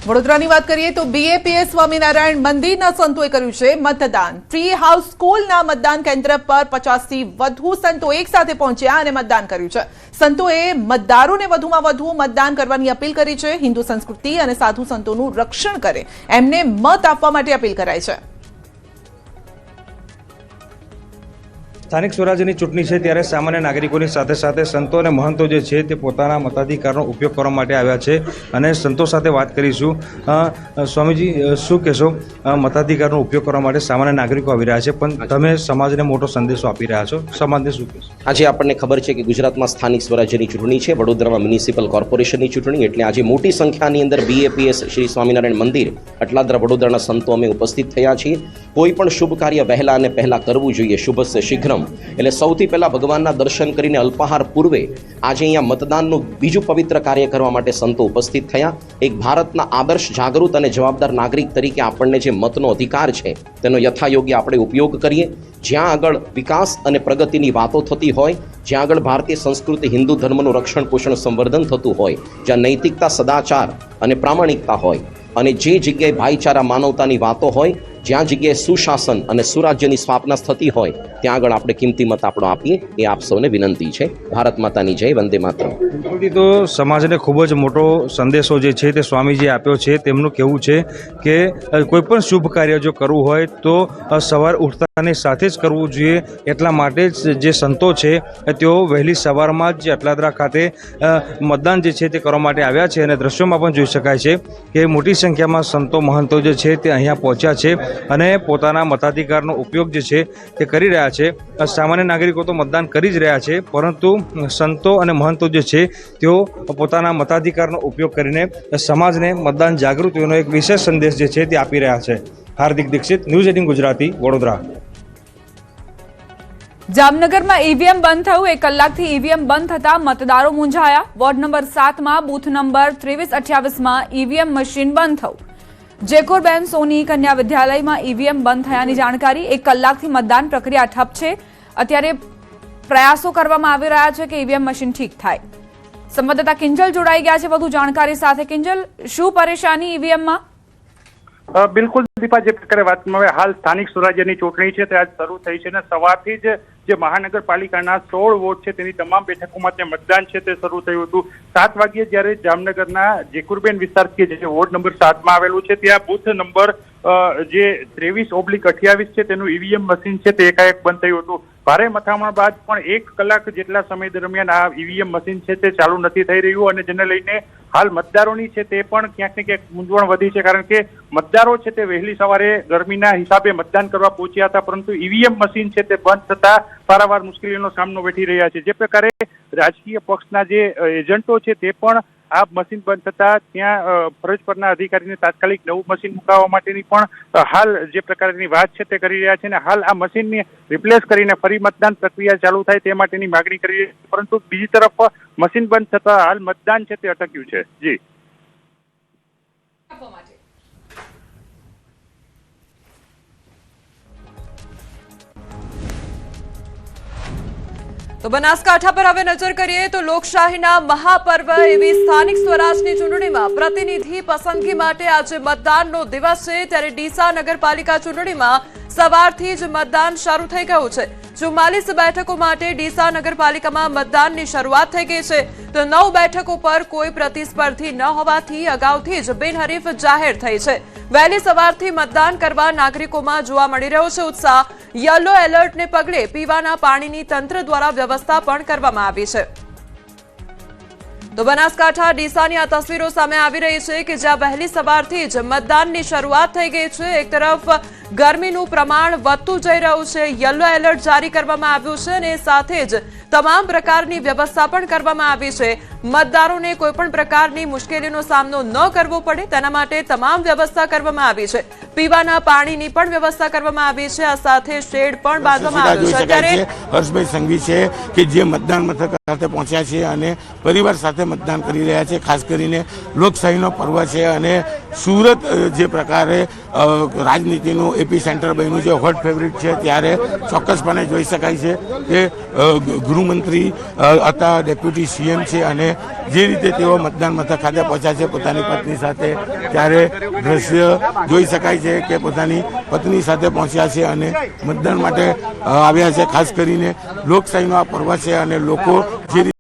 વડોદરાની વાત કરીએ તો બીએપીએસ સ્વામિનારાયણ મંદિરના સંતોએ કર્યું છે મતદાન। ટ્રી હાઉસ સ્કૂલના મતદાન કેન્દ્ર પર 50થી વધુ સંતો એક સાથે પહોંચ્યા અને મતદાન કર્યું છે। સંતોએ મતદારોને વધુમાં વધુ મતદાન કરવાની અપીલ કરી છે। હિન્દુ સંસ્કૃતિ અને સાધુ સંતોનું રક્ષણ કરે એમને મત આપવા માટે અપીલ કરાઈ છે। સ્થાનિક સ્વરાજ્યની ચૂંટણી છે ત્યારે સામાન્ય નાગરિકોની સાથે સાથે સંતો અને મહંતો જે છે તે પોતાના મતાધિકારનો ઉપયોગ કરવા માટે આવ્યા છે અને સંતો સાથે વાત કરીશું। સ્વામીજી, શું કહેશો? મતાધિકારનો ઉપયોગ કરવા માટે સામાન્ય નાગરિકો આવી રહ્યા છે, પણ તમે સમાજને મોટો સંદેશો આપી રહ્યા છો, સમાજને શું કહેશો? આજે આપણને ખબર છે કે ગુજરાતમાં સ્થાનિક સ્વરાજ્યની ચૂંટણી છે, વડોદરામાં મ્યુનિસિપલ કોર્પોરેશનની ચૂંટણી, એટલે આજે મોટી સંખ્યાની અંદર બીએપીએસ શ્રી સ્વામિનારાયણ મંદિર અટલાદરા વડોદરાના સંતો અમે ઉપસ્થિત થયા છીએ। કોઈ પણ શુભ કાર્ય વહેલા અને પહેલા કરવું જોઈએ, શુભસ્ય શીઘ્રમ। એટલે સૌથી પહેલા ભગવાનના દર્શન કરીને અલ્પાહાર પૂર્વે આજે અહીંયા મતદાનનું બીજું પવિત્ર કાર્ય કરવા માટે સંતો ઉપસ્થિત થયા। એક ભારતના આદર્શ, જાગૃત અને જવાબદાર નાગરિક તરીકે આપણને જે મતનો અધિકાર છે તેનો યથાયોગ્ય આપણે ઉપયોગ કરીએ। જ્યાં આગળ વિકાસ અને પ્રગતિની વાતો થતી હોય, જ્યાં આગળ ભારતીય સંસ્કૃતિ, હિન્દુ ધર્મનું રક્ષણ પોષણ સંવર્ધન થતું હોય, જ્યાં નૈતિકતા, સદાચાર અને પ્રામાણિકતા હોય અને જે જગ્યાએ ભાઈચારા, માનવતાની વાતો હોય, જ્યાં જગ્યાએ સુશાસન અને સુરાજ્યની સ્થાપના થતી હોય ત્યાં આગળ આપણે કિંમતી મત આપણો આપીએ, એ આપ સૌને વિનંતી છે। ભારત માતાની જય, વંદે માતરમ। તો સમાજને ખૂબ જ મોટો સંદેશો જે છે તે સ્વામીજીએ આપ્યો છે। તેમનું કહેવું છે કે કોઈ પણ શુભ કાર્ય જો કરવું હોય તો સવાર ઉઠતાની સાથે જ કરવું જોઈએ। એટલા માટે જ જે સંતો છે તેઓ વહેલી સવારમાં જ અટલાદરા ખાતે મતદાન જે છે તે કરવા માટે આવ્યા છે અને દ્રશ્યોમાં પણ જોઈ શકાય છે કે મોટી સંખ્યામાં સંતો મહંતો જે છે તે અહીંયા પહોંચ્યા છે અને પોતાના મતાધિકારનો ઉપયોગ જે છે તે કરી રહ્યા છે। સામાન્ય નાગરિકો તો મતદાન કરી જ રહ્યા છે, પરંતુ સંતો અને મહંતો જે છે તેઓ પોતાના મતાધિકારનો ઉપયોગ કરીને સમાજને મતદાન જાગૃતિનો એક વિશેષ સંદેશ જે છે તે આપી રહ્યા છે। હાર્દિક દીક્ષિત, ન્યૂઝ 18 ગુજરાતી, વડોદરા। જામનગરમાં ઈવીએમ બંધ થયું। 1 કલાકથી ઈવીએમ બંધ થતા મતદારો મૂંઝાયા। વોર્ડ નંબર 7માં બૂથ નંબર 2328માં ઈવીએમ મશીન બંધ થયું। જેકોરબેન સોની કન્યા વિદ્યાલયમાં ઈવીએમ બંધ થયાની જાણકારી। 1 કલાકથી મતદાન પ્રક્રિયા ઠપ છે। અત્યારે પ્રયાસો કરવામાં આવી રહ્યા છે કે ઈવીએમ મશીન ઠીક થાય। સંવાદદાતા કિંજલ જોડાઈ ગયા છે વધુ જાણકારી સાથે। કિંજલ, શું પરેશાની ઈવીએમમાં? બિલકુલ દીપા, જે પ્રકારે વાત કરવામાં આવે, હાલ સ્થાનિક સ્વરાજ્યની ચૂંટણી છે તે આજ શરૂ થઈ છે અને સવારથી જ જે મહાનગરપાલિકાના 16 વોર્ડ છે તેની તમામ બેઠકોમાં ત્યાં મતદાન છે તે શરૂ થયું હતું। 7 વાગ્યે જ્યારે જામનગરના જેકુરબેન વિસ્તાર કે જે વોર્ડ નંબર 7માં આવેલું છે ત્યાં બૂથ નંબર જે 23/28 છે તેનું ઈવીએમ મશીન છે તે એકાએક બંધ થયું હતું। ભારે મથામણ બાદ પણ 1 કલાક જેટલા સમય દરમિયાન આ ઈવીએમ મશીન છે તે ચાલુ નથી થઈ રહ્યું અને જેને લઈને હાલ મતદારોની છે તે પણ ક્યાંક ને ક્યાંક મૂંઝવણ વધી છે, કારણ કે મતદારો છે તે વહેલી સવારે ગરમીના હિસાબે મતદાન કરવા પહોંચ્યા હતા, પરંતુ ઈવીએમ મશીન છે તે બંધ થતા પારાવાર મુશ્કેલીનો સામનો વેઠી રહ્યા છે। જે પ્રકારે રાજકીય પક્ષના જે એજન્ટો છે તે પણ આ મશીન બંધ થતા ત્યાં ફરજ પરના અધિકારીને તાત્કાલિક નવું મશીન મુકાવવા માટેની પણ હાલ જે પ્રકારની વાત છે તે કરી રહ્યા છે અને હાલ આ મશીનને રિપ્લેસ કરીને ફરી મતદાન પ્રક્રિયા ચાલુ થાય તે માટેની માગણી કરી રહી છે, પરંતુ બીજી તરફ મશીન બંધ થતા હાલ મતદાન છે તે અટક્યું છે। જી તો બનાસકાંઠા પર હવે નજર કરીએ તો લોકશાહીના મહાપર્વ એવી સ્થાનિક સ્વરાજની ચૂંટણીમાં પ્રતિનિધિ પસંદગી માટે આજે મતદાનનો દિવસ છે। ત્યારે ડીસા નગરપાલિકા ચૂંટણીમાં સવારથી જ મતદાન શરૂ થઈ ગયું છે। 44 બેઠકો માટે ડીસા નગરપાલિકામાં મતદાનની શરૂઆત થઈ ગઈ છે, તો 9 બેઠકો પર કોઈ પ્રતિસ્પર્ધી ન હોવાથી અગાઉથી જ બિનહરીફ જાહેર થઈ છે। વહેલી સવારથી મતદાન કરવા નાગરિકોમાં જોવા મળી રહ્યો છે ઉત્સાહ। યલો એલર્ટને પગલે પીવાના પાણીની તંત્ર દ્વારા વ્યવસ્થા પણ કરવામાં આવી છે। તો બનાસકાંઠા ડીસાની આ તસવીરો સામે આવી રહી છે કે જ્યાં વહેલી સવારથી જ મતદાનની શરૂઆત થઈ ગઈ છે। એક તરફ ગરમીનું પ્રમાણ વધતું જઈ રહ્યું છે, યલો એલર્ટ જારી કરવામાં આવ્યું છે અને સાથે જ તમામ પ્રકારની વ્યવસ્થા પણ કરવામાં આવી છે। મતદારોને કોઈ પણ પ્રકારની મુશ્કેલીનો સામનો ન કરવો પડે તેના માટે તમામ વ્યવસ્થા કરવામાં આવી છે। પીવાના પાણીની પણ વ્યવસ્થા કરવામાં આવી છે। આ સાથે શેડ પણ બાંધવામાં આવ્યો છે। ત્યારે હર્ષભાઈ સંઘવી છે કે જે મતદાન મથક ખાતે પહોંચ્યા છે અને પરિવાર સાથે મતદાન કરી રહ્યા છે। ખાસ કરીને લોકશાહીનો પર્વ છે અને સુરત જે પ્રકારે રાજનીતિનું એપી સેન્ટર બન્યું છે, હોટ ફેવરિટ છે, ત્યારે ચોક્કસપણે જોઈ શકાય છે કે ગૃહમંત્રી હતા, ડેપ્યુટી સીએમ છે અને જે રીતે તેઓ મતદાન મથક ખાતે પહોંચ્યા છે પોતાની પત્ની સાથે, ત્યારે દ્રશ્ય જોઈ શકાય છે કે પોતાની પત્ની સાથે પહોંચ્યા છે અને મતદાન માટે આવ્યા છે. ખાસ કરીને લોકશાહીનો આ પર્વ છે અને લોકો જે